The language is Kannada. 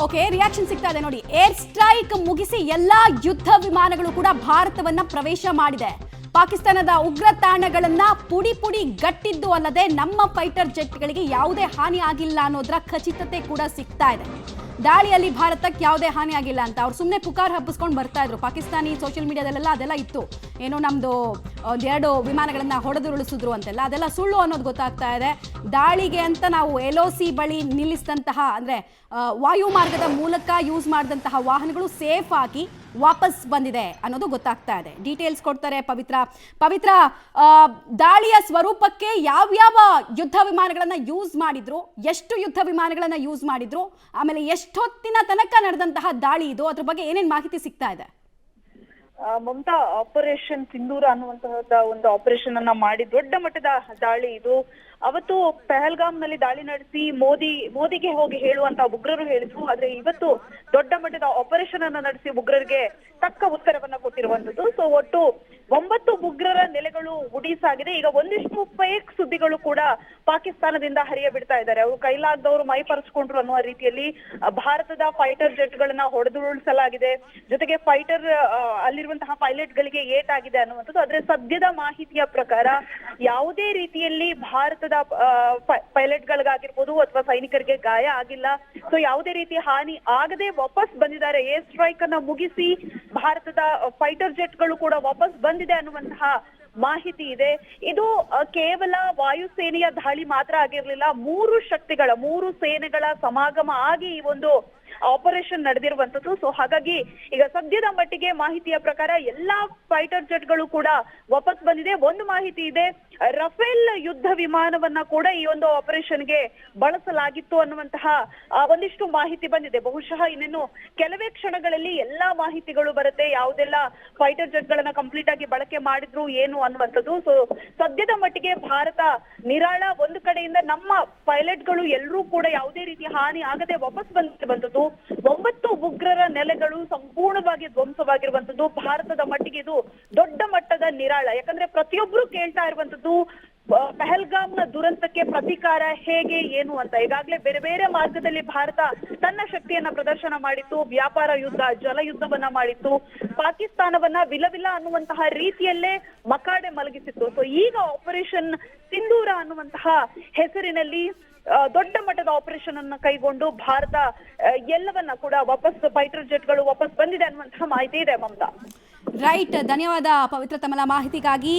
ಓಕೆ, ರಿಯಾಕ್ಷನ್ ಸಿಗ್ತಾ ಇದೆ ನೋಡಿ. ಏರ್ ಸ್ಟ್ರೈಕ್ ಮುಗಿಸಿ ಎಲ್ಲಾ ಯುದ್ಧ ವಿಮಾನಗಳು ಕೂಡ ಭಾರತವನ್ನ ಪ್ರವೇಶ ಮಾಡಿದೆ. ಪಾಕಿಸ್ತಾನದ ಉಗ್ರ ತಾಣಗಳನ್ನ ಪುಡಿ ಪುಡಿ ಗಟ್ಟಿದ್ದು ಅಲ್ಲದೆ ನಮ್ಮ ಫೈಟರ್ ಜೆಟ್ಗಳಿಗೆ ಯಾವುದೇ ಹಾನಿ ಆಗಿಲ್ಲ ಅನ್ನೋದರ ಖಚಿತತೆ ಕೂಡ ಸಿಗ್ತಾ ಇದೆ. ದಾಳಿಯಲ್ಲಿ ಭಾರತಕ್ಕೆ ಯಾವುದೇ ಹಾನಿ ಆಗಿಲ್ಲ ಅಂತ ಅವ್ರು ಸುಮ್ಮನೆ ಪುಕಾರ್ ಹಬ್ಬಿಸ್ಕೊಂಡು ಬರ್ತಾ ಇದ್ರು. ಪಾಕಿಸ್ತಾನಿ ಸೋಷಿಯಲ್ ಮೀಡಿಯಾದಲ್ಲೆಲ್ಲ ಅದೆಲ್ಲ ಇತ್ತು, ಏನೋ ನಮ್ದು 2 ವಿಮಾನಗಳನ್ನ ಹೊಡೆದುರುಳಿಸಿದ್ರು ಅಂತೆಲ್ಲ. ಅದೆಲ್ಲ ಸುಳ್ಳು ಅನ್ನೋದು ಗೊತ್ತಾಗ್ತಾ ಇದೆ. ದಾಳಿಗೆ ಅಂತ ನಾವು LOC ಬಳಿ ನಿಲ್ಲಿಸಿದಂತಹ ಅಂದ್ರೆ ವಾಯು ಮಾರ್ಗದ ಮೂಲಕ ಯೂಸ್ ಮಾಡಿದಂತಹ ವಾಹನಗಳು ಸೇಫ್ ಆಗಿ ವಾಪಸ್ ಬಂದಿದೆ ಅನ್ನೋದು ಗೊತ್ತಾಗ್ತಾ ಇದೆ. ಡೀಟೇಲ್ಸ್ ಕೊಡ್ತಾರೆ ಪವಿತ್ರ. ದಾಳಿಯ ಸ್ವರೂಪಕ್ಕೆ ಯಾವ್ಯಾವ ಯುದ್ಧ ವಿಮಾನಗಳನ್ನ ಯೂಸ್ ಮಾಡಿದ್ರು, ಎಷ್ಟು ಯುದ್ಧ ವಿಮಾನಗಳನ್ನ ಯೂಸ್ ಮಾಡಿದ್ರು, ಆಮೇಲೆ ಎಷ್ಟೊತ್ತಿನ ತನಕ ನಡೆದಂತಹ ದಾಳಿ ಇದು, ಅದ್ರ ಬಗ್ಗೆ ಏನೇನ್ ಮಾಹಿತಿ ಸಿಗ್ತಾ ಇದೆ? ಮಮತಾ, ಆಪರೇಷನ್ ಸಿಂಧೂರ ಅನ್ನುವಂತಹ ಒಂದು ಆಪರೇಷನ್ ಅನ್ನ ಮಾಡಿ ದೊಡ್ಡ ಮಟ್ಟದ ದಾಳಿ ಇದು. ಅವತ್ತು ಪಹಲ್ಗಾಮ್ ನಲ್ಲಿ ದಾಳಿ ನಡೆಸಿ ಮೋದಿಗೆ ಹೋಗಿ ಹೇಳುವಂತ ಉಗ್ರರು ಹೇಳಿದ್ರು. ಆದ್ರೆ ಇವತ್ತು ದೊಡ್ಡ ಮಟ್ಟದ ಆಪರೇಷನ್ ಅನ್ನ ನಡೆಸಿ ಉಗ್ರರಿಗೆ ತಕ್ಕ ಉತ್ತರವನ್ನ ಕೊಟ್ಟಿರುವಂತದ್ದು. ಸೊ ಒಟ್ಟು 9 ಉಗ್ರರ ನೆಲೆಗಳು ಉಡೀಸಾಗಿದೆ. ಈಗ ಒಂದಿಷ್ಟು ಫೇಕ್ ಸುದ್ದಿಗಳು ಕೂಡ ಪಾಕಿಸ್ತಾನದಿಂದ ಹರಿಯ ಬಿಡ್ತಾ ಇದ್ದಾರೆ. ಅವರು ಕೈಲಾಗದವರು ಮೈ ಪರ್ಸ್ಕೊಂಡ್ರು ಅನ್ನುವ ರೀತಿಯಲ್ಲಿ ಭಾರತದ ಫೈಟರ್ ಜೆಟ್ ಗಳನ್ನ ಹೊಡೆದುರುಳಿಸಲಾಗಿದೆ. ಜೊತೆಗೆ ಅಲ್ಲಿರುವಂತಹ ಪೈಲಟ್ ಗಳಿಗೆ ಏಟಾಗಿದೆ ಅನ್ನುವಂಥದ್ದು. ಆದ್ರೆ ಸದ್ಯದ ಮಾಹಿತಿಯ ಪ್ರಕಾರ ಯಾವುದೇ ರೀತಿಯಲ್ಲಿ ಭಾರತದ ಪೈಲಟ್ ಗಳಿಗಾಗಿರ್ಬೋದು ಅಥವಾ ಸೈನಿಕರಿಗೆ ಗಾಯ ಆಗಿಲ್ಲ. ಸೊ ಯಾವುದೇ ರೀತಿ ಹಾನಿ ಆಗದೆ ವಾಪಸ್ ಬಂದಿದ್ದಾರೆ. ಏರ್ ಸ್ಟ್ರೈಕ್ ಅನ್ನ ಮುಗಿಸಿ ಭಾರತದ ಫೈಟರ್ ಜೆಟ್ ಗಳು ಕೂಡ ವಾಪಸ್ ಬಂದಿದೆ ಅನ್ನುವಂತಹ ಮಾಹಿತಿ ಇದೆ. ಇದು ಕೇವಲ ವಾಯುಸೇನೆಯ ದಾಳಿ ಮಾತ್ರ ಆಗಿರ್ಲಿಲ್ಲ, 3 ಸೇನೆಗಳ ಸಮಾಗಮ ಆಗಿ ಈ ಒಂದು ಆಪರೇಷನ್ ನಡೆದಿರುವಂತದ್ದು. ಸೊ ಹಾಗಾಗಿ ಈಗ ಸದ್ಯದ ಮಟ್ಟಿಗೆ ಮಾಹಿತಿಯ ಪ್ರಕಾರ ಎಲ್ಲಾ ಫೈಟರ್ ಜೆಟ್ ಗಳು ಕೂಡ ವಾಪಸ್ ಬಂದಿದೆ. ಒಂದು ಮಾಹಿತಿ ಇದೆ, ರಫೇಲ್ ಯುದ್ಧ ವಿಮಾನವನ್ನ ಕೂಡ ಈ ಒಂದು ಆಪರೇಷನ್ಗೆ ಬಳಸಲಾಗಿತ್ತು ಅನ್ನುವಂತಹ ಒಂದಿಷ್ಟು ಮಾಹಿತಿ ಬಂದಿದೆ. ಬಹುಶಃ ಇನ್ನೇನು ಕೆಲವೇ ಕ್ಷಣಗಳಲ್ಲಿ ಎಲ್ಲಾ ಮಾಹಿತಿಗಳು ಬರುತ್ತೆ, ಯಾವುದೆಲ್ಲ ಫೈಟರ್ ಜೆಟ್ ಗಳನ್ನ ಕಂಪ್ಲೀಟ್ ಆಗಿ ಬಳಕೆ ಮಾಡಿದ್ರು ಏನು ಅನ್ನುವಂಥದ್ದು. ಸೊ ಸದ್ಯದ ಮಟ್ಟಿಗೆ ಭಾರತ ನಿರಾಳ. ಒಂದು ಕಡೆಯಿಂದ ನಮ್ಮ ಪೈಲಟ್ ಗಳು ಎಲ್ಲರೂ ಕೂಡ ಯಾವುದೇ ರೀತಿ ಹಾನಿ ಆಗದೆ ವಾಪಸ್ ಬಂದಿರುವಂತದ್ದು. 9 ಉಗ್ರರ ನೆಲೆಗಳು ಸಂಪೂರ್ಣವಾಗಿ ಧ್ವಂಸವಾಗಿರುವಂತದ್ದು. ಭಾರತದ ಮಟ್ಟಿಗೆ ಇದು ದೊಡ್ಡ ಮಟ್ಟದ ನಿರಾಳ. ಯಾಕಂದ್ರೆ ಪ್ರತಿಯೊಬ್ರು ಕೇಳ್ತಾ ಇರುವಂತದ್ದು ಪಹಲ್ಗಾಮ್ನ ದುರಂತಕ್ಕೆ ಪ್ರತೀಕಾರ ಹೇಗೆ ಏನು ಅಂತ. ಈಗಾಗಲೇ ಬೇರೆ ಬೇರೆ ಮಾರ್ಗದಲ್ಲಿ ಭಾರತ ತನ್ನ ಶಕ್ತಿಯನ್ನ ಪ್ರದರ್ಶನ ಮಾಡಿತ್ತು. ವ್ಯಾಪಾರ ಯುದ್ಧ, ಜಲ ಯುದ್ಧವನ್ನ ಮಾಡಿತ್ತು. ಪಾಕಿಸ್ತಾನವನ್ನ ವಿಲವಿಲ ಅನ್ನುವಂತಹ ರೀತಿಯಲ್ಲೇ ಮಕಾಡೆ ಮಲಗಿಸಿತ್ತು. ಸೊ ಈಗ ಆಪರೇಷನ್ ಸಿಂಧೂರ ಅನ್ನುವಂತಹ ಹೆಸರಿನಲ್ಲಿ ದೊಡ್ಡ ಮಟ್ಟದ ಆಪರೇಷನ್ ಅನ್ನ ಕೈಗೊಂಡು ಭಾರತ ಎಲ್ಲವನ್ನ ಕೂಡ ವಾಪಸ್ ಫೈಟರ್ ಜೆಟ್ ಗಳು ವಾಪಸ್ ಬಂದಿದೆ ಅನ್ನುವಂತಹ ಮಾಹಿತಿ ಇದೆ. ಮಮತಾ, ರೈಟ್, ಧನ್ಯವಾದ ಪವಿತ್ರ ತಮ್ಮ ಮಾಹಿತಿಗಾಗಿ.